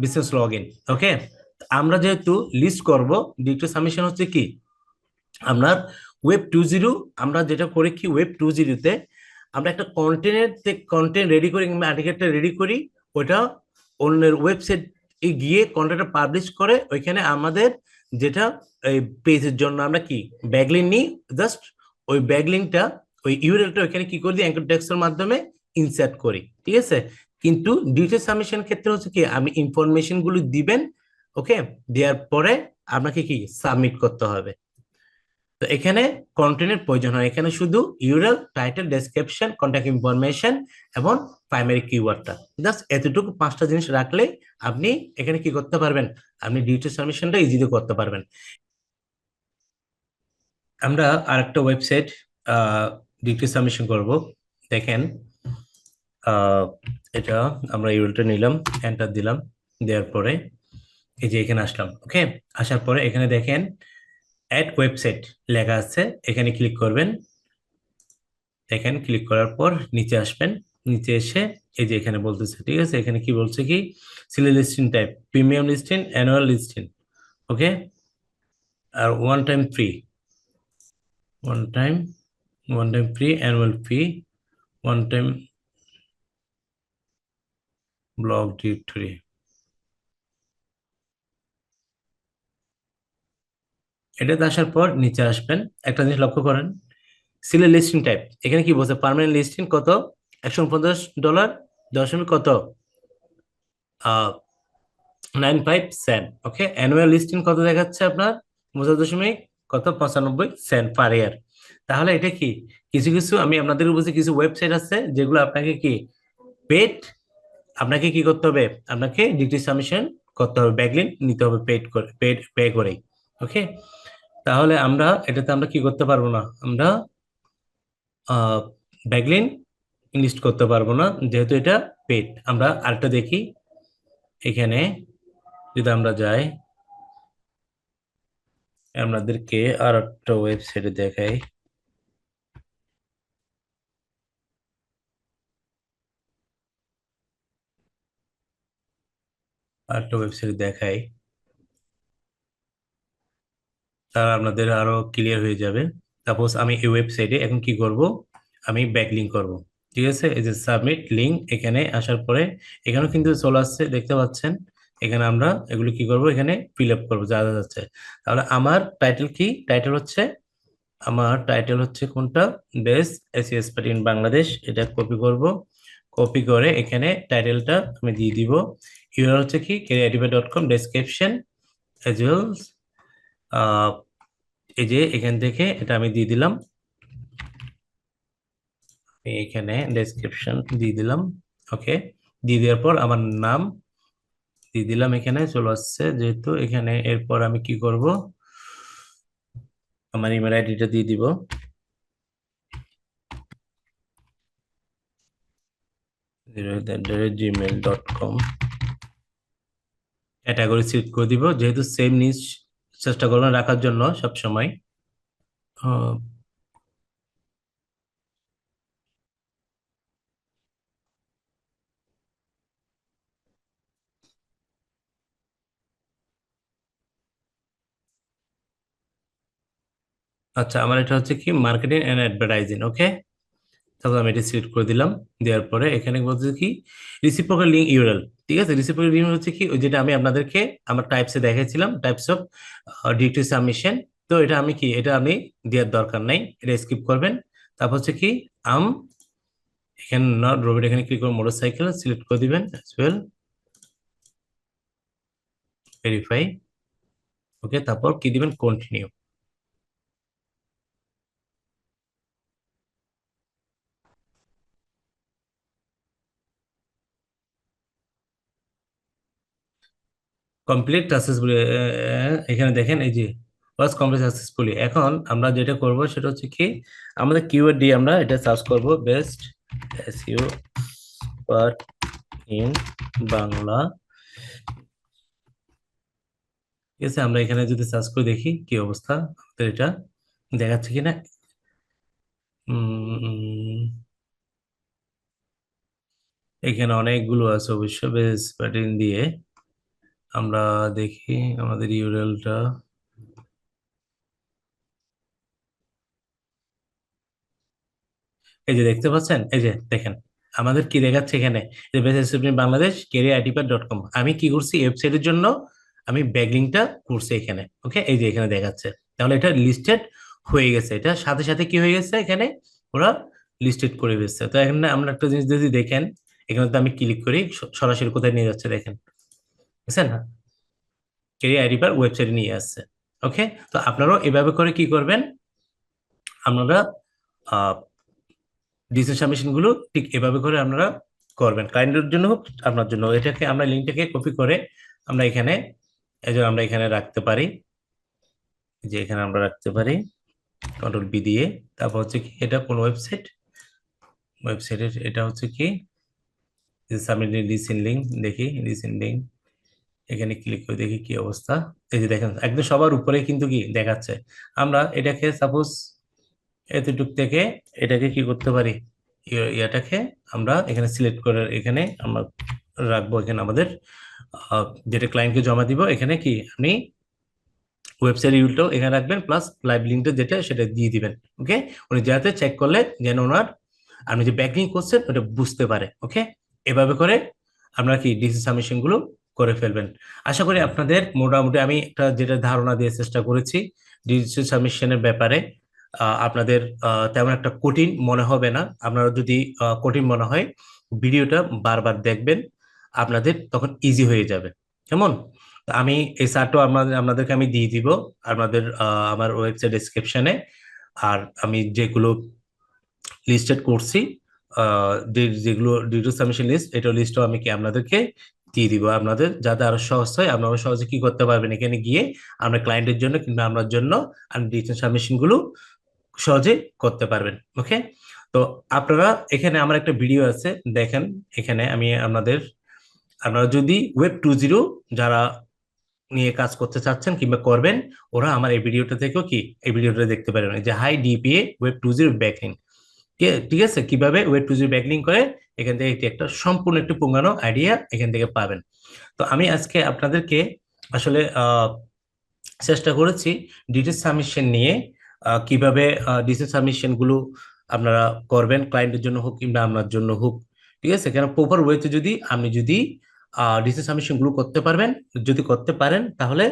business log in. Okay, আমরা যেহেতু লিস্ট করব, ডিরেক্টর সাবমিশন হচ্ছে কি আপনার ওয়েব 2.0। আমরা যেটা করি কি ওয়েব 2.0 তে আমরা একটা কন্টেন্ট রেডি করি কিংবা আর্টিকেলটা রেডি করি, ওটা অন্যের ওয়েবসাইট গিয়ে কন্টেন্টটা পাবলিশ করে ওইখানে আমাদের যেটা এই পেজের জন্য আমরা কি ব্যাকলিংক নিই। জাস্ট ওই ব্যাকলিংকটা ওই ইউআরএলটা ওইখানে কি করে দিই অ্যাঙ্কর টেক্সটের মাধ্যমে ইনসার্ট করি, ঠিক আছে। কিন্তু ডিটেল সাবমিশন ক্ষেত্রে হচ্ছে কি আপনি ইনফরমেশন গুলো দিবেন, ওকে, দেওয়ার পরে আপনাকে কি সাবমিট করতে হবে। তো এখানে কন্টেন্টের প্রয়োজন হয়, এখানে শুধু URL, title, description, contact information এবং প্রাইমারি কিওয়ার্ডটা, জাস্ট এতটুকু পাঁচটা জিনিস রাখলে আপনি এখানে কি করতে পারবেন, আপনি ডিজিটাল সাবমিশনটা ইজিলি করতে পারবেন। আমরা আরেকটা ওয়েবসাইট ডিজিটাল সাবমিশন করব। দেখেন আহ, এটা আমরা ইউআরএলটা নিলাম, এন্টার দিলাম, দেওয়ার পরে এই যে এখানে আসলাম। ওকে, আসার পরে এখানে দেখেন অ্যাড ওয়েবসাইট লেখা আছে, এখানে ক্লিক করবেন। এখানে ক্লিক করার পর নিচে আসবেন, নিচে এসে এই যে এখানে বলতেছে, ঠিক আছে, এখানে কি বলছে কি select listing type, premium listing, annual listing. Okay, আর one time free, one time, one time free, annual fee, one time block directory. এটাতে আসার পর নিচে আসবেন, একটা জিনিস লক্ষ্য করেন, সিলেক্ট লিস্টিং টাইপ এখানে কি বলছে, পার্মানেন্ট লিস্টিং কত, $150 দশমিক কত 95 সেন্ট। ওকে, অ্যানুয়াল লিস্টিং কত দেখাচ্ছে আপনার, 50.95 সেন্ট পার ইয়ার। তাহলে এটা কি কিছু কিছু আমি আপনাদের বুঝে কিছু ওয়েবসাইট আছে যেগুলো আপনাকে কি পেড, আপনাকে কি করতে হবে, আপনাকে ডিগ্রি সাবমিশন করতে হবে, ব্যাকলিন নিতে হবে পেড করে, পেড পে করেই। ওকে, তাহলে আমরা এটাতে আমরা কি করতে পারবো না, আমরা ব্যাকলিন লিস্ট করতে পারবো না যেহেতু এটা পেড। আমরা আরেকটা দেখি, এখানে যদি আমরা যাই আপনাদেরকে আর একটা ওয়েবসাইটে দেখাই, আর একটা ওয়েবসাইট দেখাই, তাহলে আপনাদের আরো ক্লিয়ার হয়ে যাবে। সাপোজ আমি এই ওয়েবসাইটে এখন কি করব, আমি ব্যাকলিংক করব। ঠিক আছে, এই যে সাবমিট লিংক, এখানে আসার পরে এখানেও কিন্তু চলে আসছে দেখতে পাচ্ছেন। এখানে আমরা এগুলো কি করব, এখানে ফিল আপ করবো যা যা যাচ্ছে। তাহলে আমার টাইটেল কি, টাইটেল হচ্ছে, আমার টাইটেল হচ্ছে কোনটা, best ACS party in Bangladesh. এটা কপি করব, কপি করে এখানে টাইটেলটা আমি দিয়ে দিব। ইউআরএল হচ্ছে কি careerdiva.com, ডেসক্রিপশন এজ ওয়েল, এই যে এখান থেকে এটা আমি দিয়ে দিলাম, এখানে ডেসক্রিপশন দিয়ে দিলাম। ওকে, দিয়ে দেওয়ার পর আমার নাম দিয়ে দিলাম, এখানে চলে আসছে যেহেতু এখানে। এরপর আমি কি করব, আমার ইমেল আইডিটা দিয়ে দিব। 0@gmail.com ক্যাটাগরি সিলেক্ট করে দিব, যেহেতু সেম নিচ চেষ্টা করবেন রাখার জন্য সব সময়। আচ্ছা, আমার এটা হচ্ছে কি মার্কেটিং এন্ড অ্যাডভার্টাইজিং। ওকে, তারপর আমি এটা সিলেক্ট করে দিলাম। দেওয়ার পরে এখানে বলছে কি রিসিপ্রোকাল লিঙ্ক ইউআরএল। ঠিক আছে, রিসিপ্রোকাল লিঙ্ক হচ্ছে কি ওই যেটা আমি আপনাদেরকে আমার টাইপসে দেখাচ্ছিলাম, টাইপস অফ ডিটি সাবমিশন। তো এটা আমি কি, এটা আমি দেওয়ার দরকার নাই, এটা স্কিপ করবেন। তারপর হচ্ছে কি আম এখানে নট রোবট, এখানে ক্লিক করে মোটরসাইকেল সিলেক্ট করে দিবেন অ্যাজ ওয়েল, ভেরিফাই। ওকে, তারপর কি দিবেন, কন্টিনিউ। কমপ্লিট সাকসেসফুলি, এখানে দেখেন এই যে ওয়াজ কমপ্লিট সাকসেসফুলি। এখন আমরা যেটা করব সেটা হচ্ছে কি আমাদের কিওয়ার্ড দিয়ে আমরা এটা সার্চ করব, best SEO part in Bangla. ঠিক আছে, আমরা এখানে যদি সার্চ করে দেখি কি অবস্থা আমাদের এটা দেখাচ্ছে কিনা। উম, এখানে অনেকগুলো আছে অবশ্য, বেস্ট পার্ট ইন দিয়ে আমরা দেখি আমাদের ইউআরএলটা। এই যে দেখতে পাচ্ছেন, এই যে দেখেন আমাদের কি দেখাচ্ছে এখানে, যে বাংলাদেশ careeritpad.com। আমি কি করছি, ওয়েবসাইটের জন্য আমি ব্যাকলিংকটা করছি এখানে। ওকে, এই যে এখানে দেখাচ্ছে, তাহলে এটা লিস্টেড হয়ে গেছে, এটা সাথে সাথে কি হয়ে গেছে এখানে ওরা লিস্টেড করে দিচ্ছে। তো এখানে আমরা একটা জিনিস যদি দেখেন, এখানে তো আমি ক্লিক করি সরাসরি কোথায় নিয়ে যাচ্ছে দেখেন, বুঝছেন না, কেরিয়ার আইডিপার ওয়েবসাইটে নিয়ে আসছে। ওকে, তো আপনারাও এভাবে করে কি করবেন, আপনারা ডিসিশন সাবমিশন গুলো ঠিক এভাবে করে আপনারা করবেন, ক্লায়েন্টের জন্য হোক আপনার জন্য। এটাকে আমরা লিঙ্কটাকে কপি করে আমরা এখানে, এই যে আমরা এখানে রাখতে পারি, যে এখানে আমরা রাখতে পারি কন্ট্রোল বি দিয়ে। তারপর হচ্ছে কি এটা কোন ওয়েবসাইট, ওয়েবসাইটের এটা হচ্ছে কি সাবমিট রিসেন্ট লিঙ্ক, দেখি রিসেন্ট লিঙ্ক, এখানে ক্লিক করে দেখি কি অবস্থা। এই যে দেখেন একদম সবার উপরে কিন্তু কি দেখাচ্ছে। আমরা এটাকে সাপোজ এতটুক থেকে এটাকে কি করতে পারি, ইয়াটাকে আমরা এখানে সিলেক্ট করে এখানে আমরা রাখবো, এখানে আমাদের যেটা ক্লায়েন্টকে জমা দিব, এখানে কি আপনি ওয়েবসাইট ইউটাও এখানে রাখবেন, প্লাস লাইভ লিঙ্কটা যেটা সেটা দিয়ে দিবেন। ওকে, উনি যাতে চেক করলে যেন ওনার আপনি যে ব্যাকলিঙ্ক করছেন ওটা বুঝতে পারে। ওকে, এভাবে করে আপনারা কি ডিসি সাবমিশন গুলো করে ফেলবেন। আশা করি আপনাদের মোটামুটি আমি একটা যেটা ধারণা দিয়ে চেষ্টা করেছি ডিসি সাবমিশনের ব্যাপারে, আপনাদের তেমন একটা কঠিন মনে হবে না। আপনারা যদি কঠিন মনে হয় ভিডিওটা বারবার দেখবেন, আপনাদের তখন ইজি হয়ে যাবে। কেমন, আমি এই চার্টও আপনাদেরকে আমি দিয়ে দিব আপনাদের আমার ওয়েবসাইট ডেসক্রিপশনে। আর আমি যেগুলো লিস্টেড করছি, যেগুলো ডিটেল সাবমিশন লিস্ট, এটা লিস্টও আমি কি আপনাদেরকে দিয়ে দিব, আপনাদের যাতে আরো সহজ হয়, আপনারা সহজে কি করতে পারবেন এখানে গিয়ে আমরা ক্লায়েন্টের জন্য কিংবা আপনার জন্য আর ডিটেল সাবমিশন গুলো সহজে করতে পারবেন। ওকে, তো আপনারা এখানে আমার একটা ভিডিও আছে দেখেন, এখানে আমি আপনারা যদি ওয়েব 2.0 যারা নিয়ে কাজ করতে চাচ্ছেন কিংবা করবেন, ওরা আমার এই ভিডিওটা থেকেও কি এই ভিডিওটা দেখতে পারেন, এই যে হাই ডিপিএ ওয়েব 2.0 ব্যাকলিং। ঠিক আছে, কিভাবে ওয়েব 2.0 ব্যাকলিং করে এখান থেকে একটা সম্পূর্ণ একটু পুঙ্গানো আইডিয়া এখান থেকে পাবেন। তো আমি আজকে আপনাদেরকে আসলে চেষ্টা করেছি ডিটেল সাবমিশন নিয়ে, কিভাবে ডিটেল সাবমিশন গুলো আপনারা করবেন ক্লায়েন্টের জন্য হোক কিংবা আপনার জন্য হোক। ঠিক আছে, কেন প্রপার ওয়েতে যদি আপনি যদি ডিটেল সাবমিশন গুলো করতে পারবেন, যদি করতে পারেন তাহলে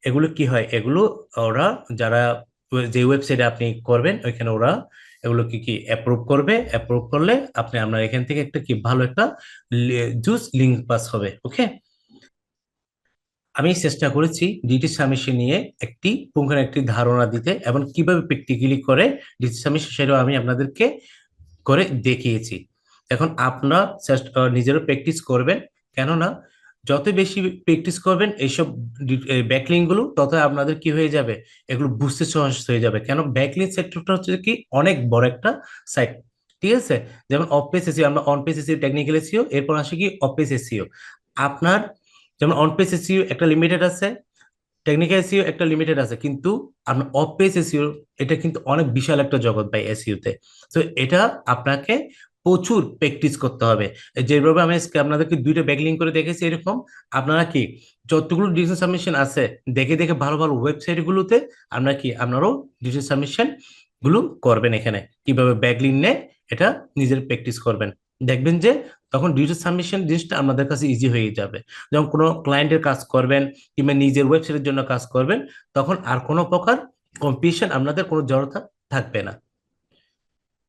এগুলো কি হয়, এগুলো ওরা যারা যে ওয়েবসাইটে আপনি করবেন ওইখানে ওরা এগুলো কি কি অ্যাপ্রুভ করবে, অ্যাপ্রুভ করলে আপনি আপনার এখান থেকে একটা কি ভালো একটা জুস লিঙ্ক পাস হবে। ওকে, আমি চেষ্টা করেছি ডিটি সাবমিশন নিয়ে একটি পুঙ্খানো একটি ধারণা দিতে, এবং কিভাবে প্র্যাকটিক্যালি করে ডিটি সাবমিশন সেটাও আমি আপনাদেরকে করে দেখিয়েছি। এখন আপনারা নিজেরও প্র্যাকটিস করবেন, কেননা যত বেশি প্র্যাকটিস করবেন এইসব ব্যাকলিঙ্ক গুলো, তত আপনাদের কি হয়ে যাবে, এগুলো বুঝতে সহজ হয়ে যাবে। কেন ব্যাকলিঙ্ক সেক্টরটা হচ্ছে কি অনেক বড় একটা সাইট। ঠিক আছে? যেমন অফ পেজ এসইও, আমরা on page SEO, technical SEO, এরপর আসে কি অফ পেজ এসইও। আপনার যেমন অন পেজ এসইও একটা লিমিটেড আছে, টেকনিক্যাল এসইও একটা লিমিটেড আছে, কিন্তু আপনার অফ পেজ এসইও এটা কিন্তু অনেক বিশাল একটা জগৎ ভাই এসইও তে। তো এটা আপনাকে প্রচুর প্র্যাকটিস করতে হবে। যেভাবে আমি আজকে আপনাদেরকে দুইটা ব্যাকলিং করে দেখেছি এরকম, আপনারা কি যতগুলো ডিজিটাল সাবমিশন আছে দেখে দেখে ভালো ভালো ওয়েবসাইট গুলোতে আপনারা কি আপনারাও ডিজিটাল সাবমিশন গুলো করবেন, এখানে কিভাবে ব্যাকলিং নেয় এটা নিজের প্র্যাকটিস করবেন। দেখবেন যে তখন ডিজিটাল সাবমিশন জিনিসটা আমাদের কাছে ইজি হয়ে যাবে। যখন কোনো ক্লায়েন্টের কাজ করবেন কিংবা নিজের ওয়েবসাইটের জন্য কাজ করবেন, তখন আর কোনো প্রকার কম্পিটিশন আপনাদের কোনো জড়তা থাকবে না।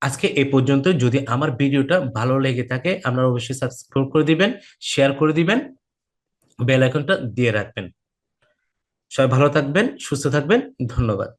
আজকে এই পর্যন্ত। যদি আমার ভিডিওটা ভালো লেগে থাকে আপনারা অবশ্যই সাবস্ক্রাইব করে দিবেন, শেয়ার করে দিবেন, বেল আইকনটা দিয়ে রাখবেন। সবাই ভালো থাকবেন, সুস্থ থাকবেন। ধন্যবাদ।